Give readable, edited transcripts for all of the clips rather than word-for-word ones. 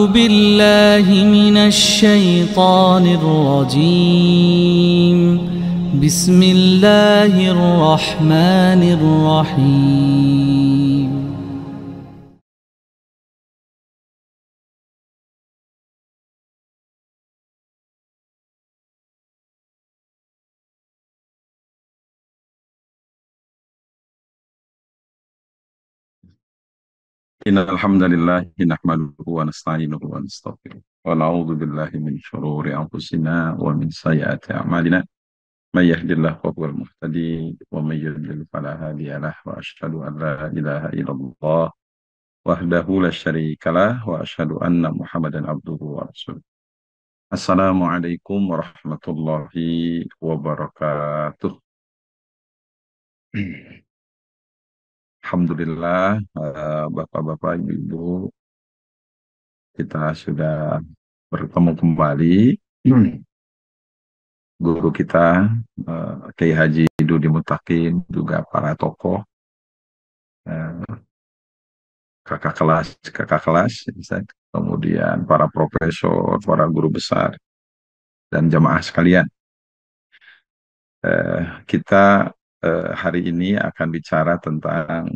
بالله من الشيطان الرجيم. بسم الله الرحمن الرحيم. إن الحمد لله نحمده ونستعينه ونستغفره ونعوذ بالله من شرور أنفسنا ومن سيئات أعمالنا من يهد الله فهو المهتدي ومن يضلل فلا هادي له وأشهد أن لا إله إلا الله وحده لا شريك له وأشهد أن محمدا عبده ورسوله. السلام عليكم ورحمة الله وبركاته. Alhamdulillah, Bapak-bapak, Ibu-ibu, kita sudah bertemu kembali. Guru kita, Kiai Haji Dudi Mutakin, juga para tokoh, eh, kakak kelas, kemudian para profesor, para guru besar, dan jamaah sekalian. Kita hari ini akan bicara tentang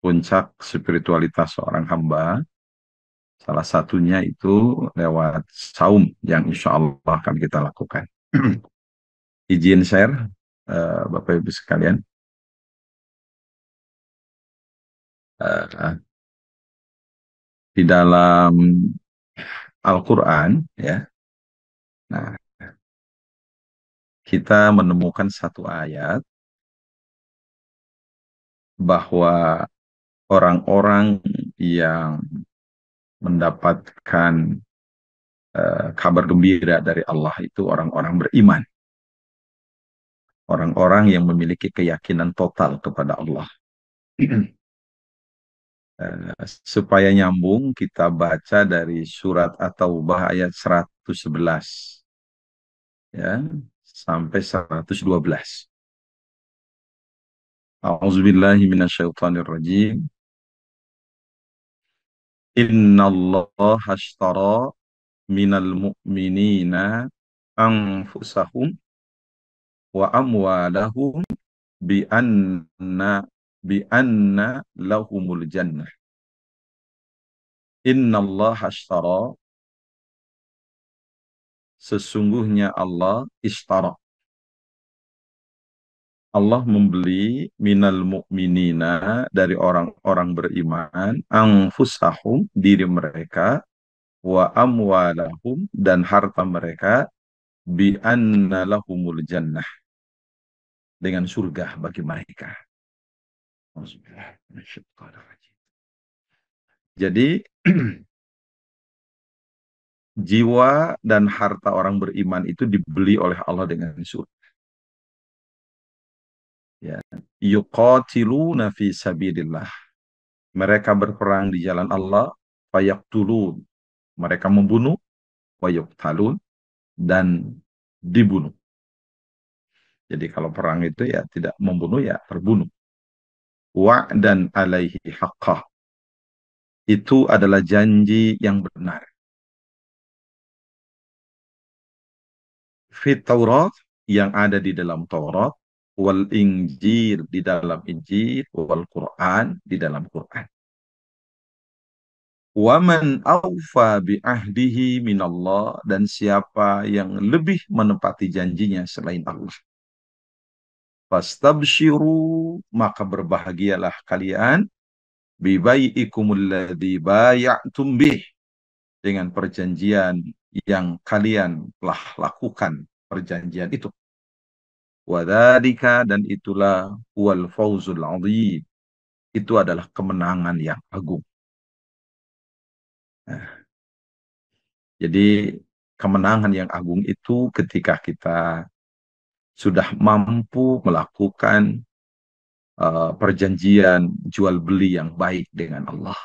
puncak spiritualitas seorang hamba. Salah satunya itu lewat saum yang insya Allah akan kita lakukan. Izin share, Bapak Ibu sekalian. Di dalam Al-Quran, ya, nah, kita menemukan satu ayat bahwa orang-orang yang mendapatkan kabar gembira dari Allah itu orang-orang beriman. Orang-orang yang memiliki keyakinan total kepada Allah. Supaya nyambung, kita baca dari surat At-Taubah ayat 111 ya, sampai 112. A'udzubillahi minasyaitonirrajim. Innallaha ashtara minal mu'minina anfusahum wa amwalahum bi anna lahumul jannah. Innallaha ashtara, sesungguhnya Allah, ishtara, Allah membeli minal mu'minina, dari orang-orang beriman, anfusahum, diri mereka, wa amwalahum, dan harta mereka, bi anna lahumul jannah, dengan surga bagi mereka. Jadi jiwa dan harta orang beriman itu dibeli oleh Allah dengan surga. Ya, yuqatiluna fi sabilillah. Mereka berperang di jalan Allah, fayaqtulun, mereka membunuh, wayuqtalun, dan dibunuh. Jadi kalau perang itu ya tidak membunuh, ya terbunuh. Wa'dan alaihi haqqah, itu adalah janji yang benar. Fit Taurat, yang ada di dalam Taurat, wal Injil, di dalam Injil, wal Quran, di dalam Quran. Waman awfa bi ahdihi minallah, dan siapa yang lebih menepati janjinya selain Allah. Fastabshiru, maka berbahagialah kalian, bibai'ikumul ladzi bay'atum bih, dengan perjanjian yang kalian telah lakukan perjanjian itu. Wadzalika, dan itulah wal fauzul azim, itu adalah kemenangan yang agung. Nah, jadi kemenangan yang agung itu ketika kita sudah mampu melakukan perjanjian jual beli yang baik dengan Allah.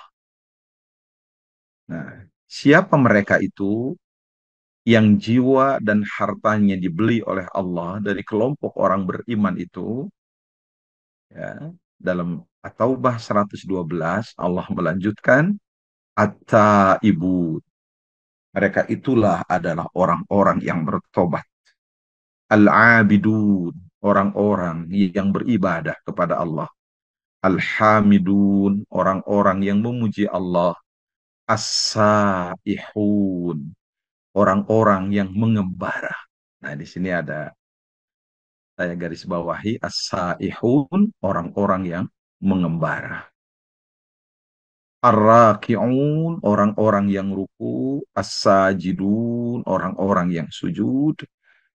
Nah, siapa mereka itu yang jiwa dan hartanya dibeli oleh Allah dari kelompok orang beriman itu? Ya, dalam At-Taubah 112 Allah melanjutkan, At-taibun. Mereka itulah adalah orang-orang yang bertobat. Al-abidun, orang-orang yang beribadah kepada Allah. Al-hamidun, orang-orang yang memuji Allah. As-saihun, orang-orang yang mengembara. Nah, di sini ada saya garis bawahi as-saihun, orang-orang yang mengembara. Ar-raki'un, orang-orang yang ruku, as-sajidun, orang-orang yang sujud,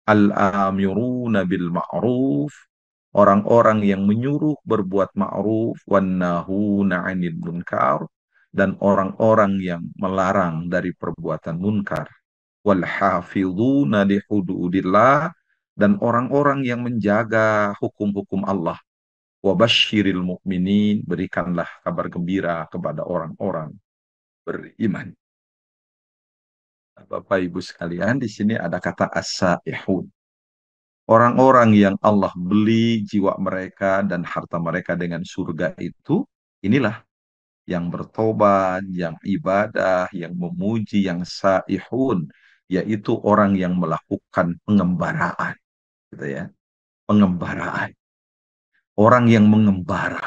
al-amiruna bil ma'ruf, orang-orang yang menyuruh berbuat ma'ruf, wan nahuna 'anil munkar, dan orang-orang yang melarang dari perbuatan munkar, wal hafizuna li hududillah, dan orang-orang yang menjaga hukum-hukum Allah. Wabashiril mu'minin, berikanlah kabar gembira kepada orang-orang beriman. Bapak Ibu sekalian, di sini ada kata as-saihun. Orang-orang yang Allah beli jiwa mereka dan harta mereka dengan surga itu, inilah yang bertobat, yang ibadah, yang memuji, yang saihun, yaitu orang yang melakukan pengembaraan, gitu ya. Pengembaraan. Orang yang mengembara.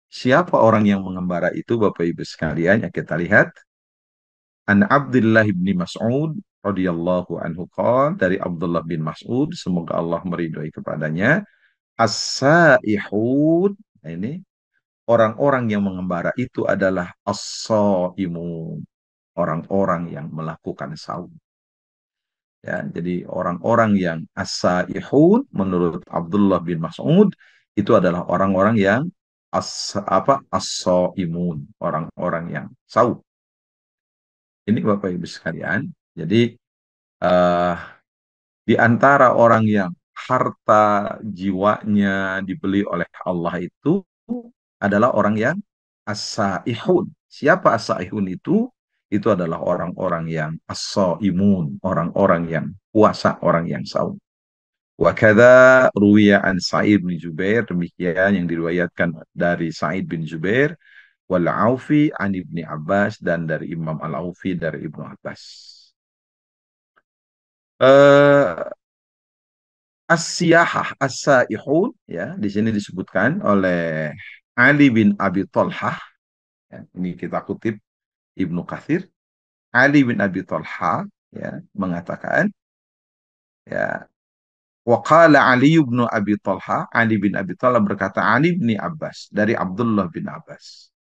Siapa orang yang mengembara itu, Bapak Ibu sekalian, yang kita lihat. An Abdullah bin Mas'ud radhiyallahu anhu qala, dari Abdullah bin Mas'ud, semoga Allah meridhai kepadanya, as-saihud, nah ini orang-orang yang mengembara itu adalah as-saimun, orang-orang yang melakukan saum. Ya, jadi orang-orang yang as-saihun menurut Abdullah bin Mas'ud itu adalah orang-orang yang as-saimun, orang-orang yang saum. Ini Bapak Ibu sekalian. Jadi eh, di antara orang yang harta jiwanya dibeli oleh Allah itu adalah orang yang as-saihun. Siapa as-saihun itu? Itu adalah orang-orang yang as-saimun, orang-orang yang puasa, orang yang saum. Wa kadza ruwiya an Sa'id bin Jubair, demikian yang diriwayatkan dari Sa'id bin Jubair, wal Aufi an Ibni Abbas, dan dari Imam Al-Aufi dari Ibnu Abbas. Eh As-siyahah, as-saihun, ya, di sini disebutkan oleh Ali bin Abi Thalhah, ya, ini kita kutip Ibnu Katsir. Ali bin Abi Thalhah, ya, mengatakan, ya, waqala Ali bin Abi Thalhah, Ali bin Abi Thalhah berkata, Ali bin Abbas, dari Abdullah bin Abbas,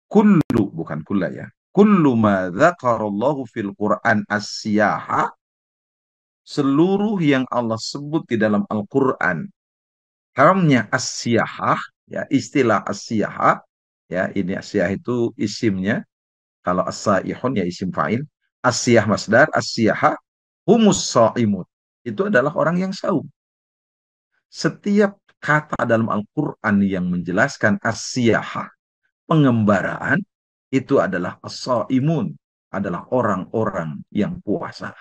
kullu, bukan kulla, ya, kullu ma dzakarallahu fil Quran as-siyahah, seluruh yang Allah sebut di dalam Al-Quran haramnya as-siyahah, ya, istilah as-siyahah, ya, ini as-siyah itu isimnya, kalau as-saihun ya isim fa'il, as-siyah masdar, as-siyahah humus shaimun, itu adalah orang yang saum. Setiap kata dalam Al-Quran yang menjelaskan as-siyahah, pengembaraan, itu adalah as-saimun, adalah orang-orang yang puasa.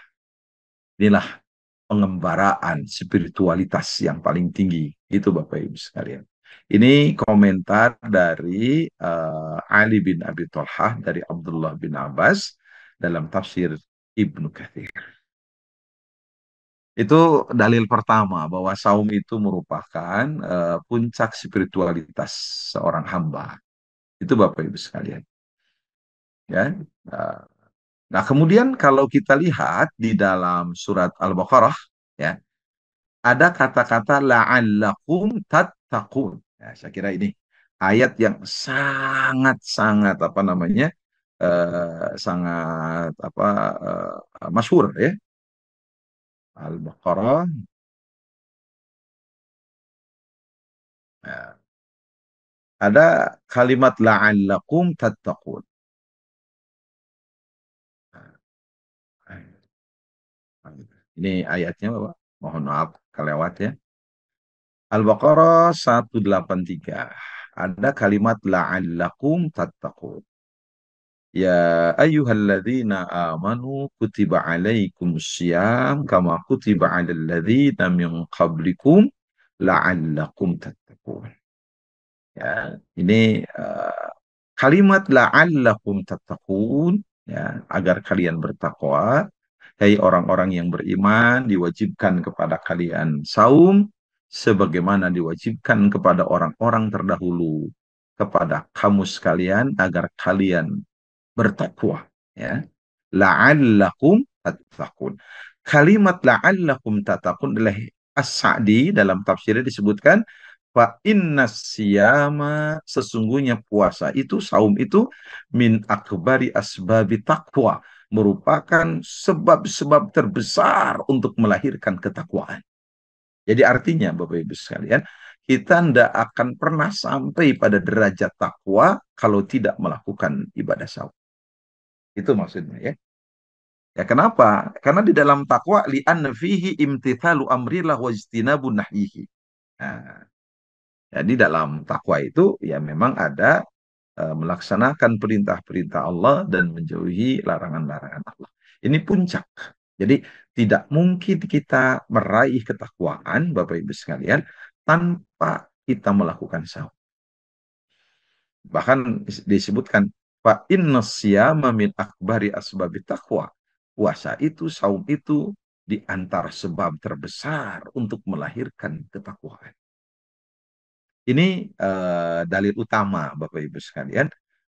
Inilah pengembaraan spiritualitas yang paling tinggi. Itu Bapak Ibu sekalian. Ini komentar dari Ali bin Abi Thalhah dari Abdullah bin Abbas dalam tafsir Ibnu Katsir. Itu dalil pertama bahwa saum itu merupakan puncak spiritualitas seorang hamba. Itu Bapak Ibu sekalian. Ya. Uh, Nah, kemudian kalau kita lihat di dalam surat Al-Baqarah, ya, ada kata-kata la'allakum tattaqun. Ya, saya kira ini ayat yang sangat-sangat apa namanya? Sangat apa masyhur, ya. Al-Baqarah. Ya, ada kalimat la'allakum tattaqun. Ini ayatnya, Bapak. Mohon maaf kelewat, ya. Al-Baqarah 183. Ada kalimat la'allakum tattaqun. Ya ayyuhalladzina amanu kutiba alaikumus syiyam kama kutiba alal ladzina min qablikum la'allakum tattaqun. Ya, ini Kalimat la'allakum tattaqun, ya, agar kalian bertakwa. Hai orang-orang yang beriman, diwajibkan kepada kalian saum sebagaimana diwajibkan kepada orang-orang terdahulu, kepada kamu sekalian agar kalian bertakwa, ya. La'allakum tattaqun. Kalimat la'allakum tattaqun adalah As-Sa'di dalam tafsirnya disebutkan fa inna siyama, sesungguhnya puasa itu, saum itu, min akbari asbabi taqwa, merupakan sebab-sebab terbesar untuk melahirkan ketakwaan. Jadi artinya Bapak Ibu sekalian, kita tidak akan pernah sampai pada derajat takwa kalau tidak melakukan ibadah saum. Itu maksudnya, ya. Ya kenapa? Karena di dalam takwa li'anna fihi imtithalu amrillah wa ijtinabun nahyihi. Nah, jadi dalam takwa itu ya memang ada melaksanakan perintah-perintah Allah dan menjauhi larangan-larangan Allah. Ini puncak. Jadi tidak mungkin kita meraih ketakwaan, Bapak Ibu sekalian, tanpa kita melakukan saum. Bahkan disebutkan fa inna siyama min akbari asbabi taqwa. Puasa itu, saum itu di antara sebab terbesar untuk melahirkan ketakwaan. Ini dalil utama Bapak Ibu sekalian,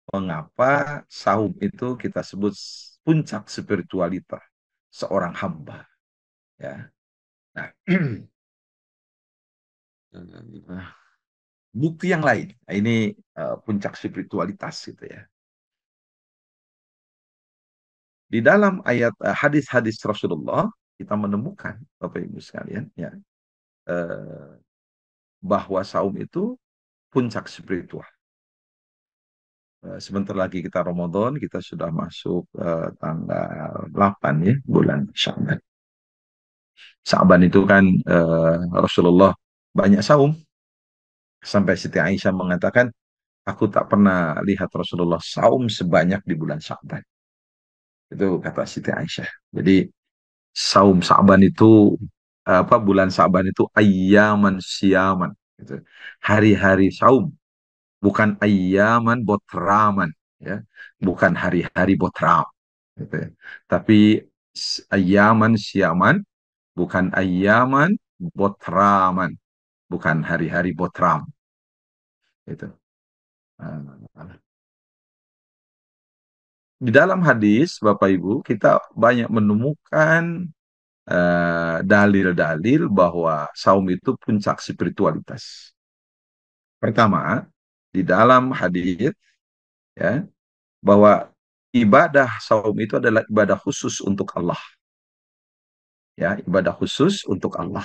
mengapa saum itu kita sebut puncak spiritualitas seorang hamba, ya. Nah, bukti yang lain, nah, ini puncak spiritualitas gitu, ya. Di dalam ayat hadis-hadis Rasulullah kita menemukan Bapak Ibu sekalian, ya, eh, bahwa saum itu puncak spiritual. Sebentar lagi kita Ramadan, kita sudah masuk tanggal 8 ya, bulan Sya'ban. Sya'ban itu kan Rasulullah banyak saum, sampai Siti Aisyah mengatakan, aku tak pernah lihat Rasulullah saum sebanyak di bulan Sya'ban. Itu kata Siti Aisyah. Jadi saum Sa'ban itu apa, bulan Sa'ban itu ayyaman siyaman gitu. Hari-hari saum, bukan ayyaman botraman, ya. Bukan hari-hari botram gitu, ya. Tapi ayyaman siyaman, bukan ayyaman botraman, bukan hari-hari botram itu. Di dalam hadis Bapak Ibu kita banyak menemukan dalil-dalil bahwa saum itu puncak spiritualitas. Pertama, di dalam hadis, ya, bahwa ibadah saum itu adalah ibadah khusus untuk Allah, ya, ibadah khusus untuk Allah.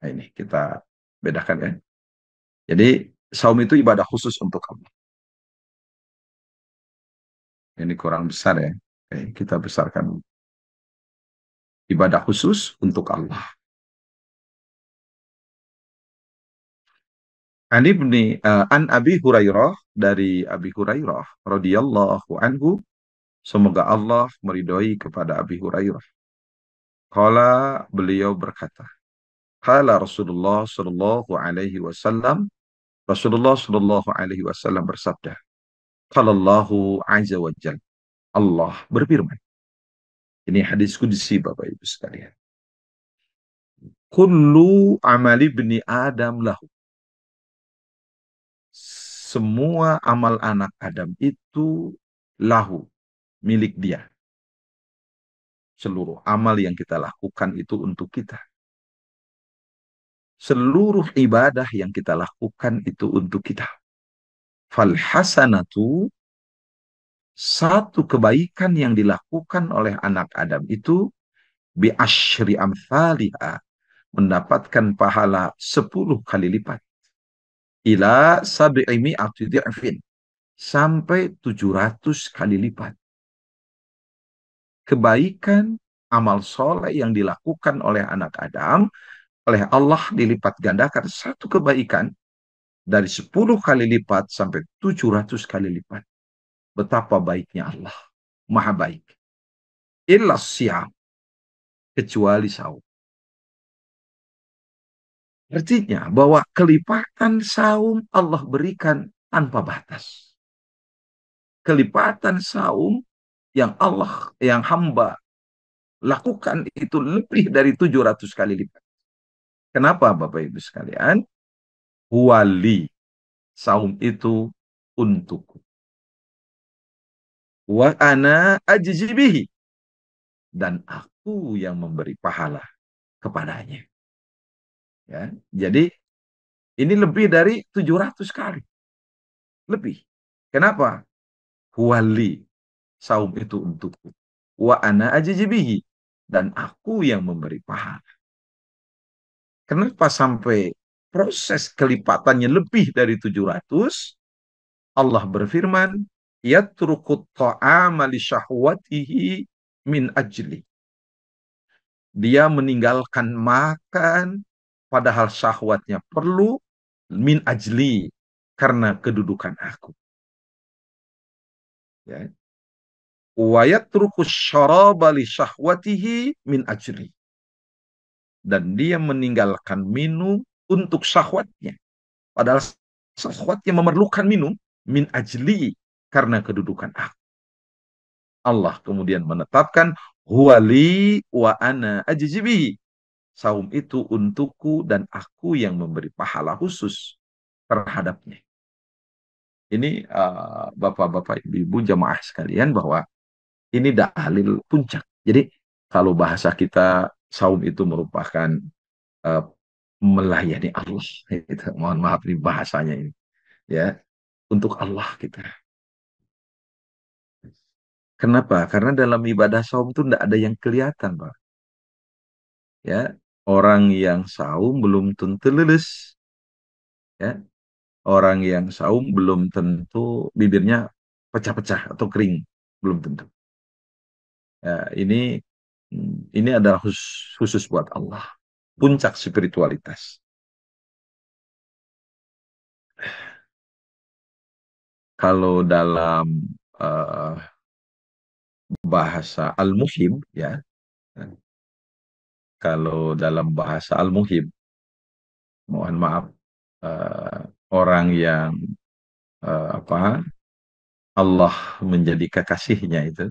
Nah, ini kita bedakan, ya. Jadi saum itu ibadah khusus untuk Allah. Ini kurang besar, ya. Oke, kita besarkan, ibadah khusus untuk Allah. An Abi Hurairah, dari Abi Hurairah radhiyallahu anhu, semoga Allah meridhoi kepada Abi Hurairah. Qala, beliau berkata, qala Rasulullah sallallahu alaihi wasallam, Rasulullah sallallahu alaihi wasallam bersabda, qala Allahu azza wa jalla, Allah berfirman. Ini hadis qudsi Bapak Ibu sekalian. Kullu amali ibni Adam lahu. Semua amal anak Adam itu lahu, milik dia. Seluruh amal yang kita lakukan itu untuk kita. Seluruh ibadah yang kita lakukan itu untuk kita. Fal hasanatu, satu kebaikan yang dilakukan oleh anak Adam itu bi asyri amthaliha, mendapatkan pahala 10 kali lipat. Ila sab'i mi'ati dhi'fin, sampai 700 kali lipat. Kebaikan amal soleh yang dilakukan oleh anak Adam, oleh Allah dilipat gandakan satu kebaikan dari 10 kali lipat sampai 700 kali lipat. Betapa baiknya Allah. Maha baik. Illa siyam, kecuali saum. Artinya bahwa kelipatan saum Allah berikan tanpa batas. kelipatan saum yang hamba lakukan itu lebih dari 700 kali lipat. Kenapa Bapak Ibu sekalian? Wali, saum itu untukku. Wa ana ajzibihi, dan aku yang memberi pahala kepadanya. Ya. Jadi ini lebih dari 700 kali. Lebih. Kenapa? Wali, saum itu untukku. Wa ana ajzibihi, dan aku yang memberi pahala. Kenapa sampai proses kelipatannya lebih dari 700? Allah berfirman, yatrukut ta'ama li syahwatihi min ajli. Dia meninggalkan makan padahal syahwatnya perlu, min ajli, karena kedudukan aku. Ya. Wa yatruku syaraba li syahwatihi min ajli. Dan dia meninggalkan minum untuk syahwatnya. Padahal syahwatnya memerlukan minum, min ajli, karena kedudukan aku. Allah kemudian menetapkan, huwali wa ana ajzibi. Saum itu untukku dan aku yang memberi pahala khusus terhadapnya. Ini bapak-bapak, ibu-ibu, jamaah sekalian, bahwa ini dalil puncak. Jadi kalau bahasa kita, saum itu merupakan uh, melayani Allah. Gitu. Mohon maaf nih bahasanya ini. Ya, untuk Allah kita. Kenapa? Karena dalam ibadah saum itu tidak ada yang kelihatan, Pak. Ya, orang yang saum belum tentu lulus. Ya, orang yang saum belum tentu bibirnya pecah-pecah atau kering, belum tentu. Ya, ini adalah khusus buat Allah. Puncak spiritualitas. Kalau dalam uh, bahasa Al-Muhib, ya, kalau dalam bahasa Al-Muhib, mohon maaf, uh, orang yang apa, Allah menjadi kekasihnya itu,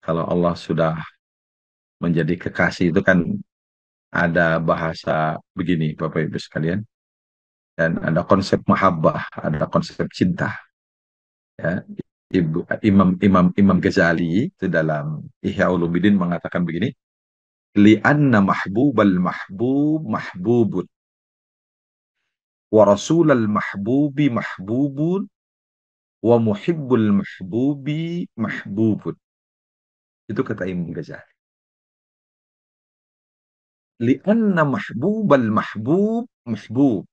kalau Allah sudah menjadi kekasih itu kan ada bahasa begini, Bapak Ibu sekalian, dan ada konsep mahabbah, ada konsep cinta. Ya. Imam Ghazali itu dalam Ihya Ulumuddin mengatakan begini, li'anna mahbubal mahbub mahbubun wa rasulal mahbubi mahbubun wa muhibbul mahbubi mahbubun. Itu kata Imam Ghazali. Li'anna mahbubal mahbub mahbub.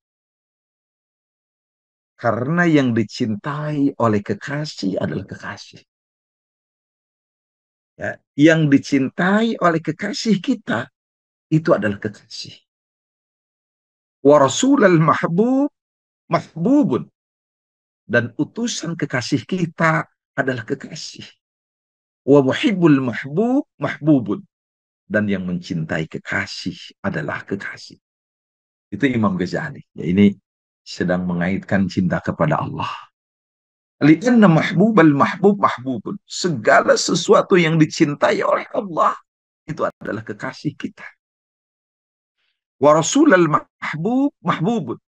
Karena yang dicintai oleh kekasih adalah kekasih. Ya, yang dicintai oleh kekasih kita itu adalah kekasih. Wa rasulal mahbub mahbubun, dan utusan kekasih kita adalah kekasih. Wa muhibbul mahbub mahbubun, dan yang mencintai kekasih adalah kekasih. Itu Imam Ghazali. Ya, ini sedang mengaitkan cinta kepada Allah. Lianna mahbubal mahbub mahbubun. Segala sesuatu yang dicintai oleh Allah itu adalah kekasih kita. Wa rasulal mahbub mahbubun,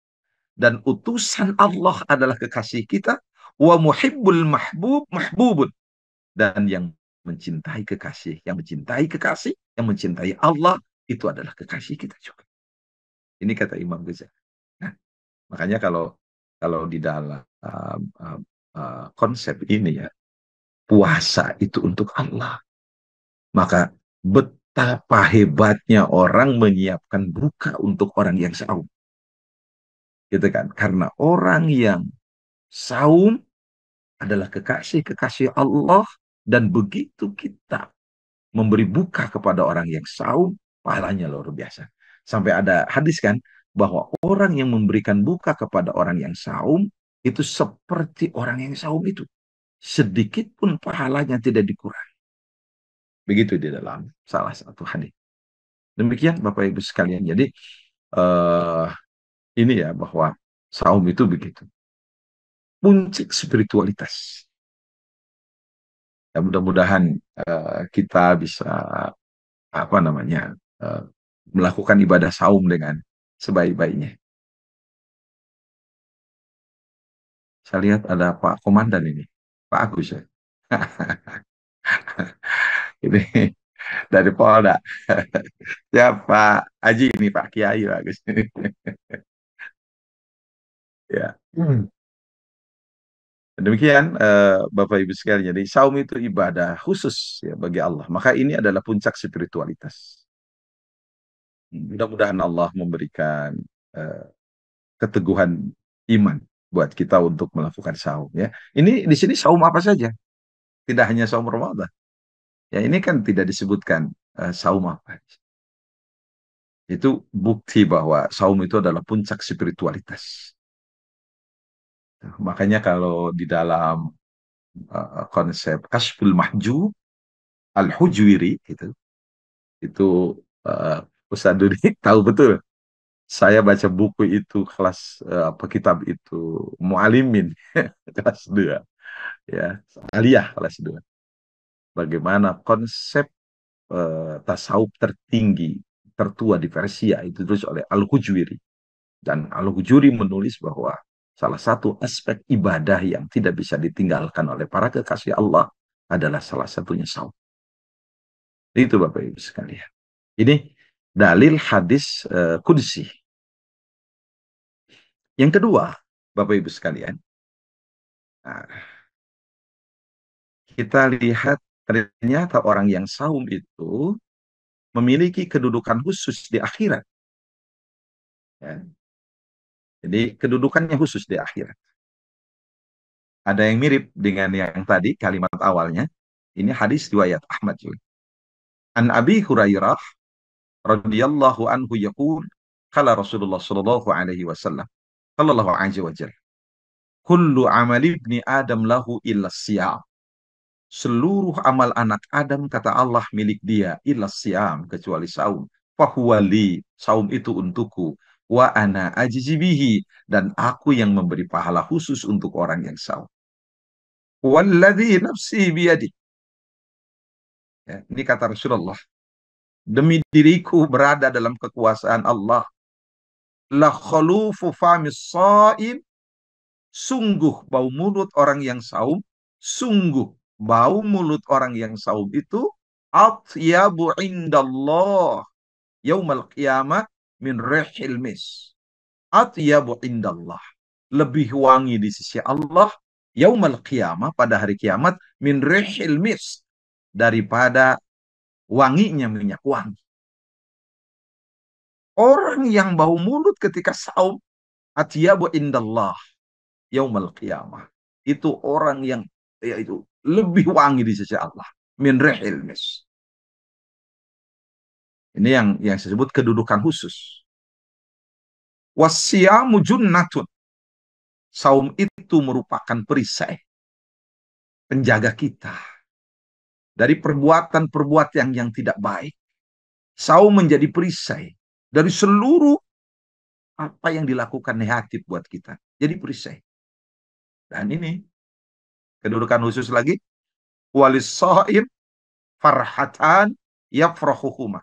dan utusan Allah adalah kekasih kita. Wa muhibbul mahbub mahbubun, dan yang mencintai kekasih, yang mencintai Allah itu adalah kekasih kita juga. Ini kata Imam Ghazali. Nah, makanya kalau kalau di dalam konsep ini, ya, puasa itu untuk Allah, maka betapa hebatnya orang menyiapkan buka untuk orang yang saum. Gitu kan? Karena orang yang saum adalah kekasih-kekasih Allah, dan begitu kita memberi buka kepada orang yang saum, pahalanya luar biasa. Sampai ada hadis kan, bahwa orang yang memberikan buka kepada orang yang saum, itu seperti orang yang saum itu. Sedikit pun pahalanya tidak dikurangi. Begitu di dalam salah satu hadis. Demikian Bapak Ibu sekalian. Jadi ini ya, bahwa saum itu begitu. puncak spiritualitas. Ya, mudah-mudahan kita bisa apa namanya melakukan ibadah saum dengan sebaik-baiknya. Saya lihat ada Pak Komandan ini, Pak Agus ya. Ini dari Polda. Ya Pak Haji ini Pak Kiai Agus. Ya. Demikian Bapak Ibu sekalian. Jadi saum itu ibadah khusus ya bagi Allah. Maka ini adalah puncak spiritualitas. Mudah-mudahan Allah memberikan eh, keteguhan iman buat kita untuk melakukan saum ya. Ini di sini saum apa saja? Tidak hanya saum Ramadan. Ya ini kan tidak disebutkan saum apa. Itu bukti bahwa saum itu adalah puncak spiritualitas. Makanya kalau di dalam konsep Kashful Mahjub Al-Hujwiri itu uh, Ustaz Dudi tahu betul. Saya baca buku itu kelas apa kitab itu Mualimin kelas 2 ya, aliyah kelas 2. Bagaimana konsep tasawuf tertinggi tertua di Persia itu ditulis oleh Al-Hujwiri. Dan Al-Hujuri menulis bahwa salah satu aspek ibadah yang tidak bisa ditinggalkan oleh para kekasih Allah adalah salah satunya saum. Itu Bapak Ibu sekalian. Ini dalil hadis Qudsi. Yang kedua, Bapak Ibu sekalian, nah, kita lihat ternyata orang yang saum itu memiliki kedudukan khusus di akhirat. Ya. Jadi kedudukannya khusus di akhirat. Ada yang mirip dengan yang tadi kalimat awalnya. Ini hadis riwayat Ahmad juga. An Abi Hurairah radhiyallahu anhu yaqul qala Rasulullah sallallahu alaihi wasallam sallallahu alaihi wasallam kullu amali ibni Adam lahu illa siyam. Seluruh amal anak Adam kata Allah milik dia illa siyam kecuali saum. Fahuwali saum itu untukku wa ana ajzibihi dan aku yang memberi pahala khusus untuk orang yang saum. Walladzi nafsi biyadi. Ya, ini kata Rasulullah. Demi diriku berada dalam kekuasaan Allah. La khalufu famis saim. Sungguh bau mulut orang yang saum. Sungguh bau mulut orang yang saum itu. Atyabu indallah. Yaumal qiyamah min rihil mis. Atyabu indallah. Lebih wangi di sisi Allah. Yaumal qiyamah pada hari kiamat. Min rihil mis. Daripada wanginya minyak wangi. Orang yang bau mulut ketika saum, atyabu indallah yaumal qiyamah. Itu orang yang yaitu lebih wangi di sisi Allah. Min rihil mis. Ini yang disebut kedudukan khusus. Wasyamu junnatun. Saum itu merupakan perisai. Penjaga kita. Dari perbuatan-perbuatan yang tidak baik. Saum menjadi perisai. Dari seluruh apa yang dilakukan negatif buat kita. Jadi perisai. Dan ini kedudukan khusus lagi. Walis saim farhatan yafrahuhuma.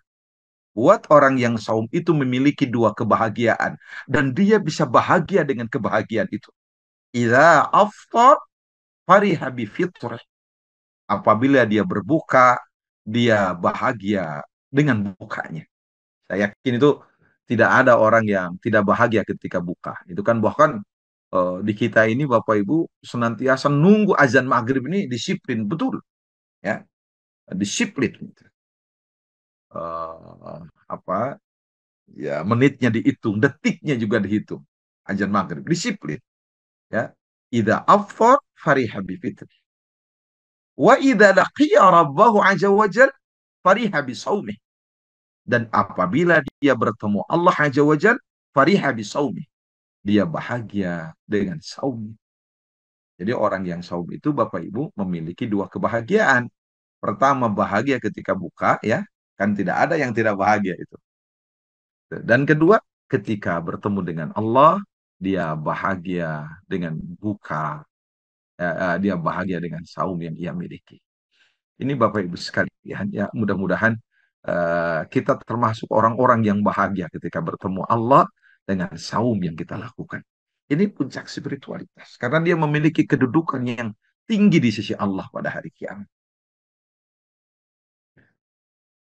Buat orang yang saum itu memiliki dua kebahagiaan. Dan dia bisa bahagia dengan kebahagiaan itu. Idza aftar fariha bi fitrih. Apabila dia berbuka, dia bahagia dengan bukanya. Saya yakin itu tidak ada orang yang tidak bahagia ketika buka. Itu kan bahkan di kita ini Bapak Ibu senantiasa nunggu azan maghrib ini disiplin betul. Ya, disiplin. Apa ya menitnya dihitung, detiknya juga dihitung. Azan maghrib disiplin. Ya, idza afar fariha bi fitri. Wa idza laqiya rabbahu azza wajal fariha bi saumih. Dan apabila dia bertemu Allah azza wajal fariha bi saumih. Dia bahagia dengan saum. Jadi orang yang saum itu Bapak Ibu memiliki dua kebahagiaan. Pertama bahagia ketika buka ya, kan tidak ada yang tidak bahagia itu. Dan kedua ketika bertemu dengan Allah, dia bahagia dengan buka dia bahagia dengan saum yang ia miliki. Ini Bapak Ibu sekalian, ya mudah-mudahan kita termasuk orang-orang yang bahagia ketika bertemu Allah dengan saum yang kita lakukan. Ini puncak spiritualitas karena dia memiliki kedudukan yang tinggi di sisi Allah pada hari kiamat.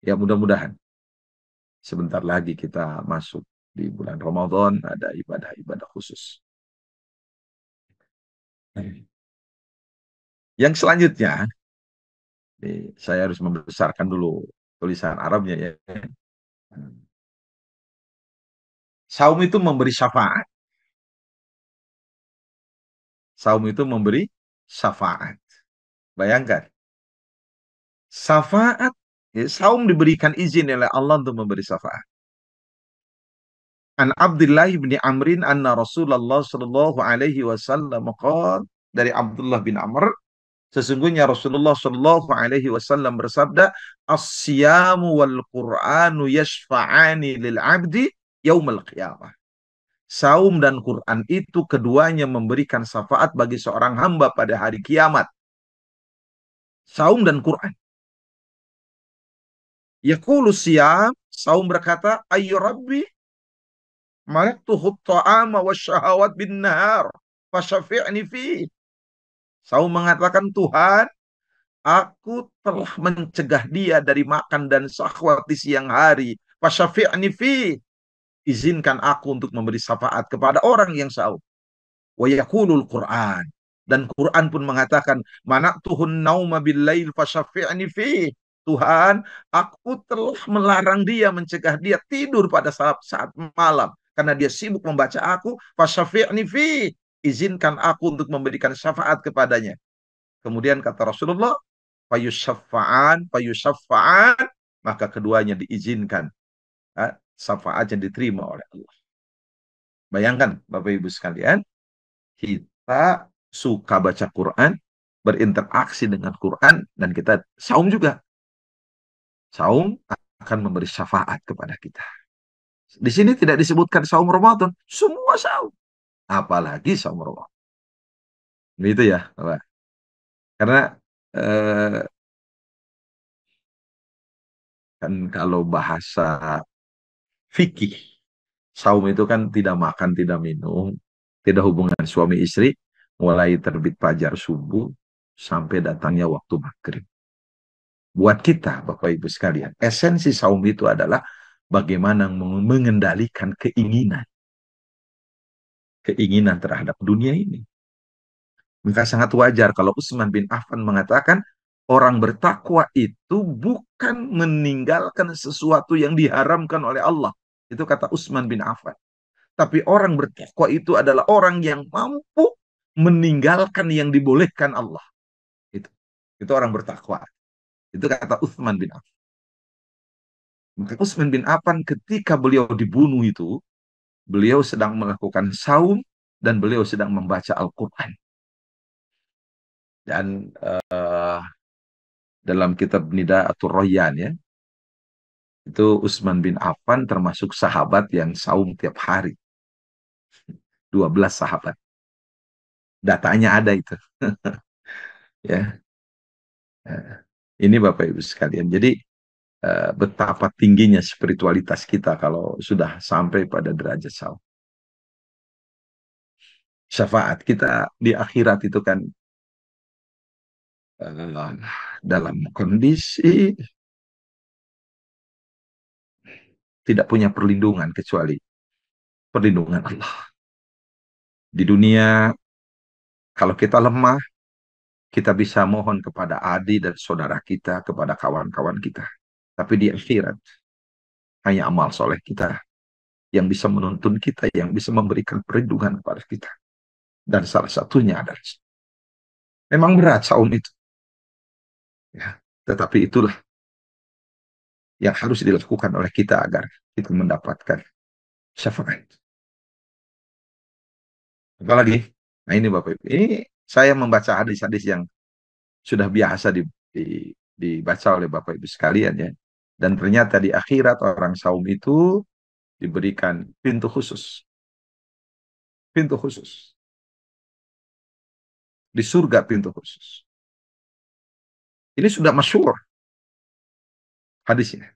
Ya mudah-mudahan sebentar lagi kita masuk di bulan Ramadan, ada ibadah-ibadah khusus. Yang selanjutnya, saya harus membesarkan dulu tulisan Arabnya ya. Saum itu memberi syafaat. Saum itu memberi syafaat. Bayangkan, syafaat, ya, saum diberikan izin oleh Allah untuk memberi syafaat. An Abdullah bin Amrin anna Rasulullah sallallahu alaihi wasallam qala, dari Abdullah bin Amr, sesungguhnya Rasulullah sallallahu alaihi wasallam bersabda, as-siyamu wal Qur'anu yashfa'ani lil 'abdi yaumal qiyamah. Saum dan Quran itu keduanya memberikan syafaat bagi seorang hamba pada hari kiamat. Saum dan Quran. Yaqulu siyam, saum berkata, ayu rabbi, malaktuhu ta'ama wa syahawat bin nahar, fasyafi'ni fi. Saum mengatakan, Tuhan, aku telah mencegah dia dari makan dan syahwat di siang hari. Fasyafi'ni fi. Izinkan aku untuk memberi syafaat kepada orang yang saum. Wa yaqulul Qur'an. Dan Quran pun mengatakan, mana'tuhun nauma bil-lail fasyafi'ni fi. Tuhan, aku telah melarang dia, mencegah dia tidur pada saat malam karena dia sibuk membaca aku, fasyafi'ni fi. Izinkan aku untuk memberikan syafaat kepadanya. Kemudian kata Rasulullah, fayusyaffa'an, maka keduanya diizinkan. Syafaatnya diterima oleh Allah. Bayangkan Bapak Ibu sekalian, kita suka baca Quran, berinteraksi dengan Quran, dan kita saum juga. Saum akan memberi syafaat kepada kita. Di sini tidak disebutkan saum Ramadan, semua saum. Apalagi saum Ramadan. Begitu ya, Bapak. Karena eh, kan kalau bahasa fikih, saum itu kan tidak makan, tidak minum, tidak hubungan suami istri, mulai terbit fajar subuh sampai datangnya waktu maghrib. Buat kita, Bapak Ibu sekalian, esensi saum itu adalah bagaimana mengendalikan keinginan terhadap dunia ini. Maka sangat wajar kalau Utsman bin Affan mengatakan orang bertakwa itu bukan meninggalkan sesuatu yang diharamkan oleh Allah. Itu kata Utsman bin Affan. Tapi orang bertakwa itu adalah orang yang mampu meninggalkan yang dibolehkan Allah. Itu orang bertakwa. Itu kata Utsman bin Affan. Maka Utsman bin Affan ketika beliau dibunuh itu, beliau sedang melakukan saum dan beliau sedang membaca Al-Quran. Dan dalam kitab Nida'atul Rayyan ya, itu Utsman bin Affan termasuk sahabat yang saum tiap hari. 12 sahabat. Datanya ada itu. Ya. Ini Bapak Ibu sekalian. Jadi betapa tingginya spiritualitas kita kalau sudah sampai pada derajat saum. Syafaat kita di akhirat itu kan dalam kondisi tidak punya perlindungan kecuali perlindungan Allah. Di dunia, kalau kita lemah, kita bisa mohon kepada adik dan saudara kita, kepada kawan-kawan kita. Tapi di akhirat, hanya amal soleh kita yang bisa menuntun kita, yang bisa memberikan perlindungan kepada kita. Dan salah satunya adalah memang berat saum itu. Ya, tetapi itulah yang harus dilakukan oleh kita agar kita mendapatkan syafaat. Apalagi, nah ini Bapak Ibu, ini saya membaca hadis-hadis yang sudah biasa dibaca oleh Bapak Ibu sekalian ya. Dan ternyata di akhirat orang saum itu diberikan pintu khusus. Pintu khusus. Di surga pintu khusus. Ini sudah masyhur hadisnya.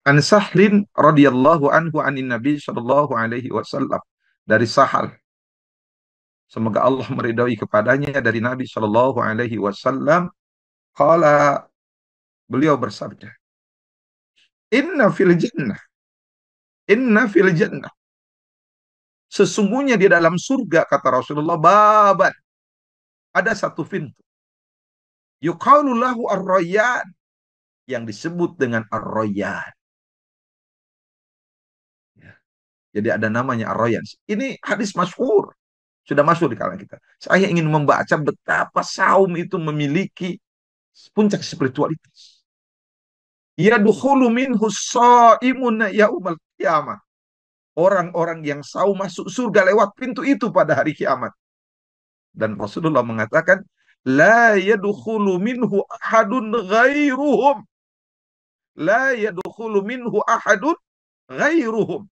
An Sahlin radhiyallahu anhu anin Nabi sallallahu alaihi wasallam. Dari Sahal, semoga Allah meridhai kepadanya, dari Nabi sallallahu alaihi wasallam, qala, beliau bersabda, Inna fil jannah, inna fil jannah, sesungguhnya di dalam surga, kata Rasulullah, baban, ada satu pintu, yuqalu lahu ar-rayyan, yang disebut dengan ar-rayyan. Jadi ada namanya ar-rayyan. Ini hadis masyhur, sudah masyhur di kalangan kita. Saya ingin membaca betapa saum itu memiliki puncak spiritualitas. Yadkhulu minhu shaimun yaumal qiyamah. Orang-orang yang saum masuk surga lewat pintu itu pada hari kiamat. Dan Rasulullah mengatakan, la yadkhulu minhu ahadun ghairuhum. La yadkhulu minhu ahadun ghairuhum.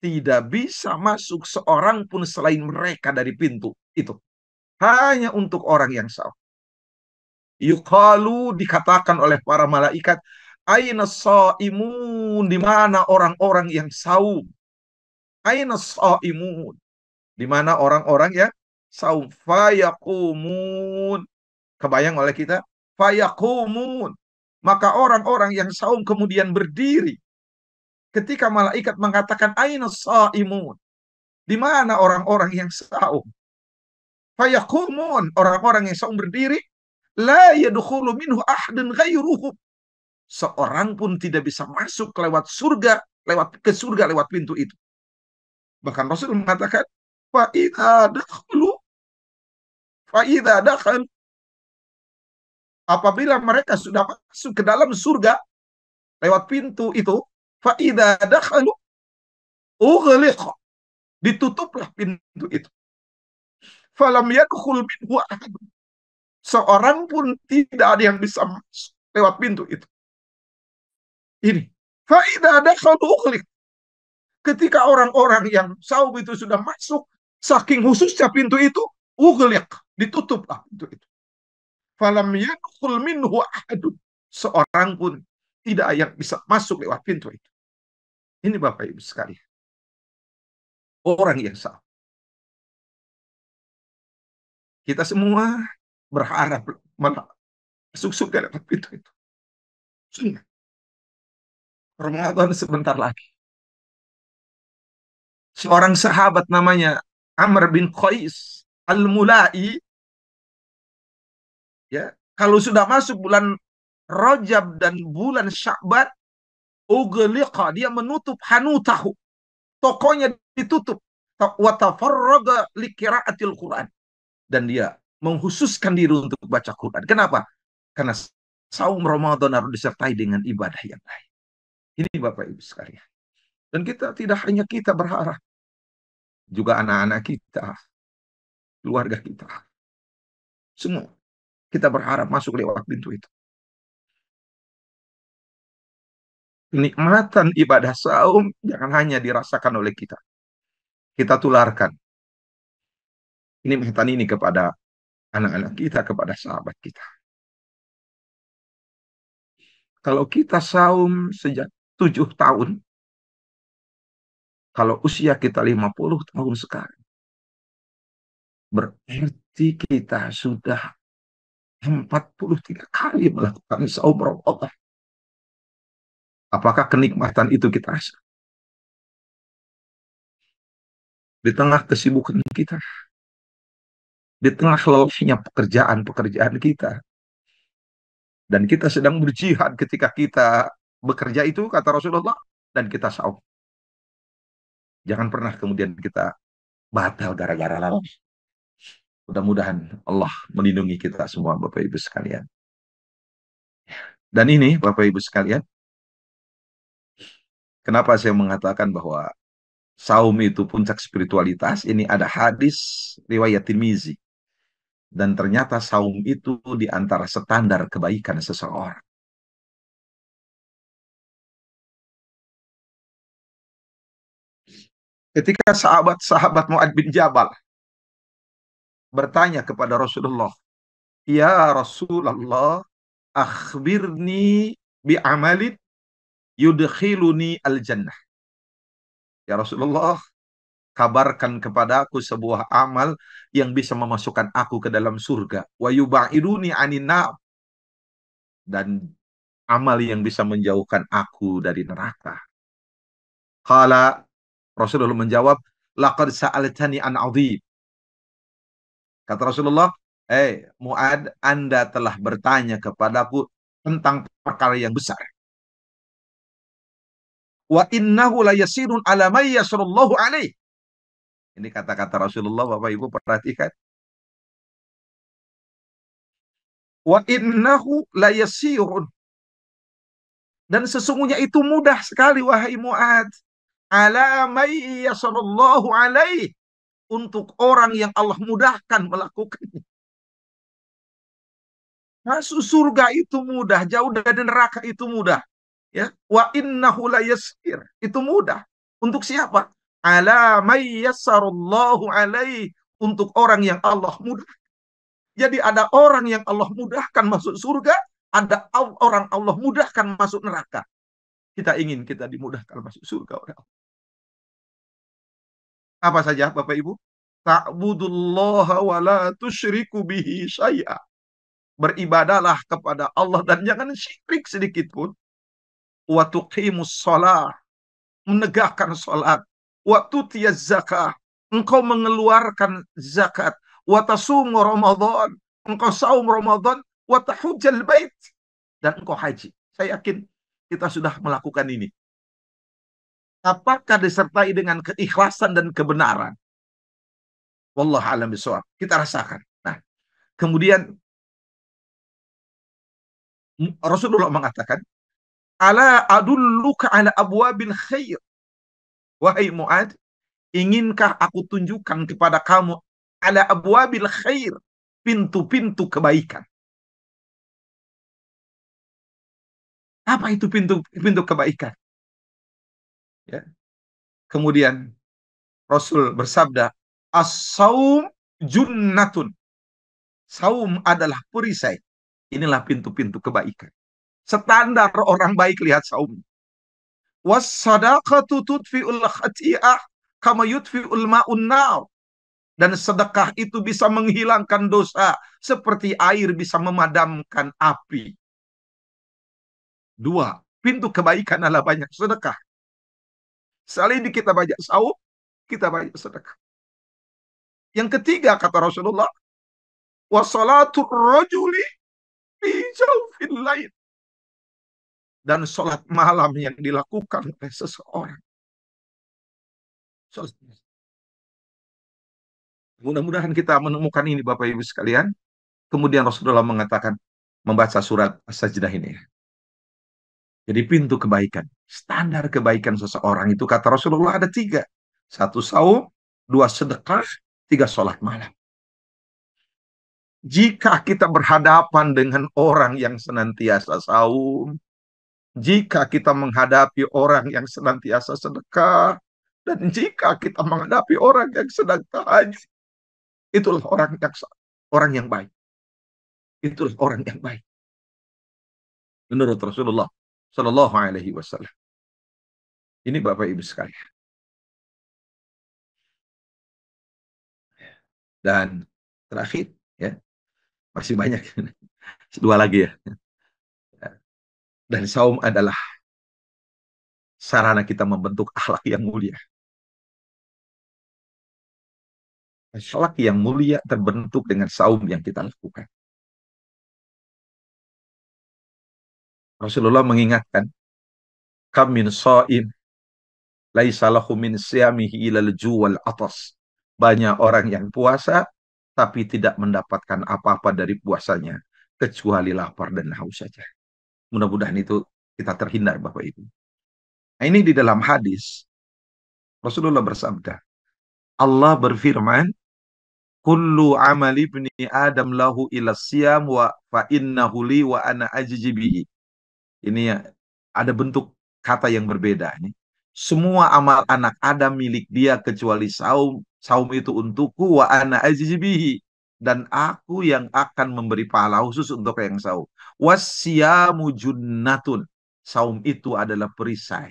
Tidak bisa masuk seorang pun selain mereka dari pintu itu. Hanya untuk orang yang saum. Yuqalu, dikatakan oleh para malaikat, aina shaimun, di mana orang-orang yang saum? Aina shaimun, di mana orang-orang yang saum? Fayaqumun, kebayang oleh kita? Fayaqumun, maka orang-orang yang saum kemudian berdiri. Ketika malaikat mengatakan aina shaimun, di mana orang-orang yang saum? Fayaqumun, orang-orang yang saum berdiri. La yadkhulu minhu ahadun ghairuhum. Seorang pun tidak bisa masuk lewat surga, lewat ke surga lewat pintu itu. Bahkan Rasul mengatakan, fa idza dakhalu, fa idza dakhal, apabila mereka sudah masuk ke dalam surga lewat pintu itu, fa idza dakhalu ughliqa, ditutuplah pintu itu. Falam yadkhul minhu ahad, seorang pun tidak ada yang bisa masuk lewat pintu itu. Ini, fa idza dakhalu ughliqa, ketika orang-orang yang saum itu sudah masuk, saking khususnya pintu itu, ughliq, ditutuplah pintu itu. Falam yadkhul minhu ahadun, seorang pun tidak yang bisa masuk lewat pintu itu. Ini Bapak Ibu sekalian, orang yang saum. Kita semua berharap masuk surga lewat pintu itu. Sunnah. Ramadan sebentar lagi. Seorang sahabat namanya Amr bin Qais Al-Mulai, ya, kalau sudah masuk bulan Rajab dan bulan Sya'ban, ughliqa, dia menutup hanutahu, tokonya ditutup, wa tafarraga liqiraatil Quran, dan dia menghususkan diri untuk baca Quran. Kenapa? Karena saum Ramadan harus disertai dengan ibadah yang lain. Ini Bapak Ibu sekalian. Dan kita tidak hanya kita berharap, juga anak-anak kita, keluarga kita, semua kita berharap masuk lewat pintu itu. Kenikmatan ibadah saum jangan hanya dirasakan oleh kita. Kita tularkan kenikmatan ini kepada anak-anak kita, kepada sahabat kita. Kalau kita saum sejak 7 tahun, kalau usia kita 50 tahun sekarang, berarti kita sudah 43 kali melakukan saum Ramadan. Apakah kenikmatan itu kita rasa? Di tengah kesibukan kita, di tengah lelahnya pekerjaan-pekerjaan kita, dan kita sedang berjihad ketika kita bekerja itu, kata Rasulullah, dan kita saum. Jangan pernah kemudian kita batal gara-gara lalai. Mudah-mudahan Allah melindungi kita semua, Bapak Ibu sekalian. Dan ini, Bapak Ibu sekalian, kenapa saya mengatakan bahwa saum itu puncak spiritualitas? Ini ada hadis riwayat Tirmizi. Dan ternyata saum itu di antara standar kebaikan seseorang. Ketika sahabat-sahabat Mu'ad bin Jabal bertanya kepada Rasulullah, "Ya Rasulullah, akhbirni bi amalin yudkhiluni al-jannah." Ya Rasulullah, kabarkan kepadaku sebuah amal yang bisa memasukkan aku ke dalam surga. Wa yubaiduni anin nar, dan amal yang bisa menjauhkan aku dari neraka. Qala, Rasulullah menjawab, laqad sa'altani an 'adzim. Kata Rasulullah, Muad, Anda telah bertanya kepadaku tentang perkara yang besar. Wa innahu la yasirun ala may yasrullahu alaih. Ini kata-kata Rasulullah, Bapak Ibu perhatikan. Wa innahu la yasirun, dan sesungguhnya itu mudah sekali, wahai Muad. Ala may yasrullahu alaih, untuk orang yang Allah mudahkan melakukannya. Masuk surga itu mudah, jauh dari neraka itu mudah. Ya, wa innahu la yasir, itu mudah. Untuk siapa? Ala may yassarallahu alaih, untuk orang yang Allah mudah. Jadi ada orang yang Allah mudahkan masuk surga, ada orang Allah mudahkan masuk neraka. Kita ingin kita dimudahkan masuk surga oleh Allah. Apa saja Bapak Ibu? Ta'budullaha wa la tusyriku bihi syai'a. Beribadalah kepada Allah dan jangan syirik sedikit pun. Wa tuqimus shalah, menegakkan salat. Wa tutiyaz zakah, engkau mengeluarkan zakat. Wa tasumu Ramadan, engkau saum Ramadan. Wa tahujjal bait, dan engkau haji. Saya yakin kita sudah melakukan ini. Apakah disertai dengan keikhlasan dan kebenaran? Wallahu a'lam bishawab. Kita rasakan. Nah, kemudian Rasulullah mengatakan, ala adulluka ala abwabil khair. Wahai Mu'ad, inginkah aku tunjukkan kepada kamu ala abwabil khair, pintu-pintu kebaikan. Apa itu pintu-pintu kebaikan? Ya. Kemudian Rasul bersabda, as-saum junnatun. Saum adalah perisai. Inilah pintu-pintu kebaikan. Standar orang baik lihat saum. Was-sadaqatu tudfi'ul khati'ah kama yudfi'ul ma'un nar. Dan sedekah itu bisa menghilangkan dosa seperti air bisa memadamkan api. Dua, pintu kebaikan adalah banyak sedekah. Selain kita banyak saum, kita banyak sedekah. Yang ketiga kata Rasulullah, wasalatul rajuli fi jawfil lail, dan sholat malam yang dilakukan oleh seseorang. Mudah-mudahan kita menemukan ini Bapak Ibu sekalian. Kemudian Rasulullah mengatakan, membaca surat As-Sajdah ini. Jadi pintu kebaikan, standar kebaikan seseorang itu kata Rasulullah ada tiga. Satu saum, dua sedekah, tiga sholat malam. Jika kita berhadapan dengan orang yang senantiasa saum, jika kita menghadapi orang yang senantiasa sedekah, dan jika kita menghadapi orang yang sedang tahajud, itulah orang yang baik. Itulah orang yang baik. Menurut Rasulullah Sallallahu Alaihi Wasallam. Ini Bapak Ibu sekalian. Dan terakhir, ya, masih banyak, dua lagi ya. Dan saum adalah sarana kita membentuk akhlak yang mulia. Akhlak yang mulia terbentuk dengan saum yang kita lakukan. Rasulullah mengingatkan, kam min shaim laisa lahu min siyamihi ilal juwal atas. Banyak orang yang puasa tapi tidak mendapatkan apa-apa dari puasanya kecuali lapar dan haus saja. Mudah-mudahan itu kita terhindar Bapak Ibu. Nah, ini di dalam hadis Rasulullah bersabda, Allah berfirman, kullu amali ibni Adam lahu ila siyam wa fa innahu li wa ana ajzi bihi. Ini ada bentuk kata yang berbeda ini. Semua amal anak Adam milik dia kecuali saum. Saum itu untukku wa ana ajzi bihi. dan aku yang akan memberi pahala khusus untuk yang saum. Wasyamu junnatun. Saum itu adalah perisai.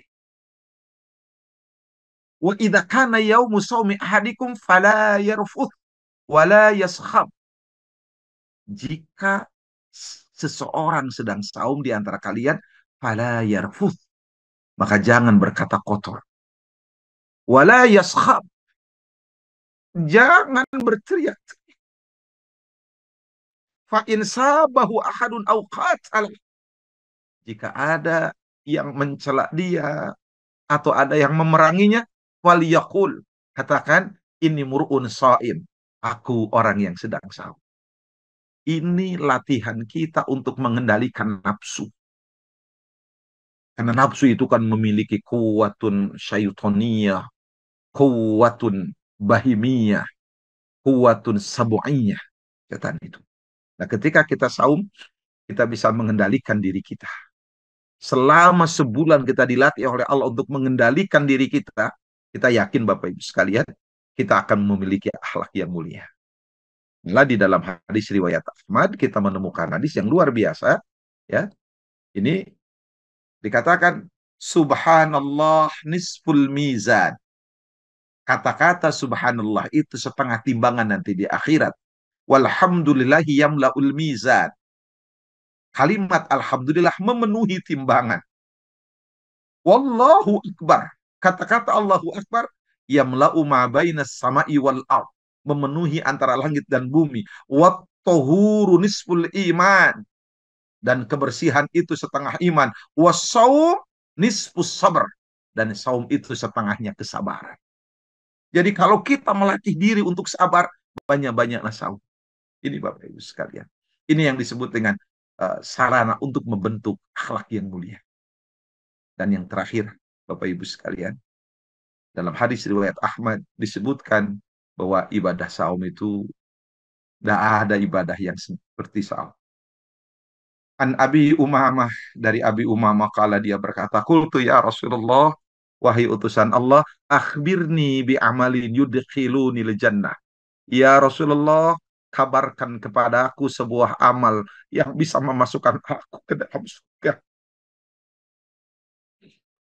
Wa idza kana yaumu saumi ahadikum fala yarfuth wala yaskhab. Jika seseorang sedang saum di antara kalian, fala yarfuth, maka jangan berkata kotor. Wala yaskhab, jangan berteriak. Fa in sabahu ahadun aw qatala, jika ada yang mencela dia atau ada yang memeranginya, waliyaqul, katakan ini mur'un shaim, aku orang yang sedang saum. Ini latihan kita untuk mengendalikan nafsu. Karena nafsu itu kan memiliki kuwatun syaitoniyah, kuwatun bahimiyah, kuwatun sabu'iyah, setan itu. Nah, ketika kita saum, kita bisa mengendalikan diri kita. Selama sebulan kita dilatih oleh Allah untuk mengendalikan diri kita, kita yakin Bapak Ibu sekalian, kita akan memiliki akhlak yang mulia. Inilah di dalam hadis riwayat Ahmad kita menemukan hadis yang luar biasa, ya. Ini dikatakan subhanallah nisful mizan. Kata-kata subhanallah itu setengah timbangan nanti di akhirat. Walhamdulillahi yamla'ul mizan. Kalimat alhamdulillah memenuhi timbangan. Wallahu akbar. Kata-kata Allahu akbar yamla'u ma bainas sama'i wal ard. Memenuhi antara langit dan bumi. Wat tahuru nisful iman. Dan kebersihan itu setengah iman. Wasaum nisfus sabr. Dan saum itu setengahnya kesabaran. Jadi kalau kita melatih diri untuk sabar, banyak-banyaklah saum. Ini Bapak Ibu sekalian. Ini yang disebut dengan sarana untuk membentuk akhlak yang mulia. Dan yang terakhir, Bapak Ibu sekalian, dalam hadis riwayat Ahmad disebutkan bahwa ibadah saum itu tidak ada ibadah yang seperti saum. An Abi Umamah, dari Abi Umamah kala dia berkata, qultu ya Rasulullah, wahai utusan Allah, akhbirni bi amalin yudkhiluni lil jannah. Ya Rasulullah, kabarkan kepada aku sebuah amal yang bisa memasukkan aku ke dalam surga.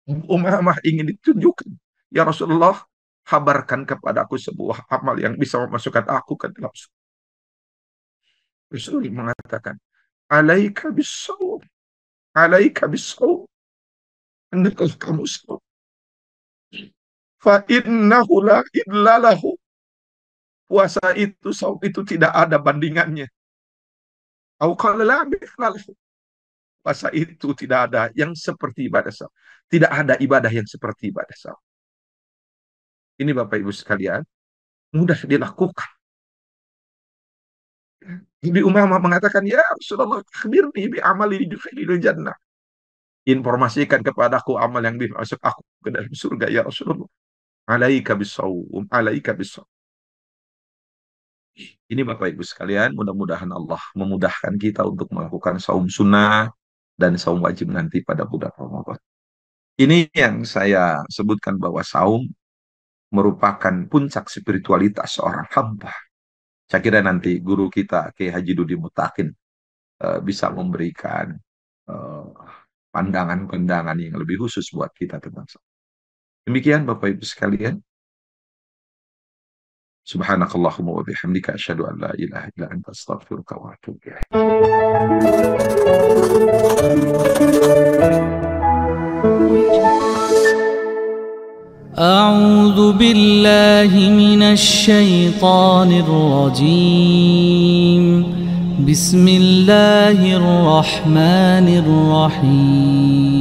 Umamah ingin ditunjukkan, ya Rasulullah, kabarkan kepada aku sebuah amal yang bisa memasukkan aku ke dalam surga. Rasul mengatakan, alaika bis-shaum, alaika bis-shaum, hendaklah kamu saum. Fa innahu la illa lahu, puasa itu, saum itu tidak ada bandingannya. Au qala la mithla lahu, puasa itu tidak ada yang seperti ibadah saum. Tidak ada ibadah yang seperti ibadah saum. Ini Bapak Ibu sekalian, mudah dilakukan. Ibu Umamah mengatakan, ya Rasulullah, akhbirni bi amali yudkhilul jannah. Informasikan kepadaku amal yang bisa masuk aku ke dalam surga, ya Rasulullah. Alaika bis-shaum, alaika bis-shaum. Ini Bapak Ibu sekalian, mudah-mudahan Allah memudahkan kita untuk melakukan saum sunnah dan saum wajib nanti pada bulan Ramadan. Ini yang saya sebutkan bahwa saum merupakan puncak spiritualitas seorang hamba. Saya kira nanti guru kita Kiai Haji Dudi Mutakin bisa memberikan pandangan-pandangan yang lebih khusus buat kita tentang saum. Demikian Bapak Ibu sekalian. Subhanakallahumma wa bihamdika asyhadu an la ilaha illa anta astaghfiruka wa atubu ilaik. أعوذ بالله من الشيطان الرجيم بسم الله الرحمن الرحيم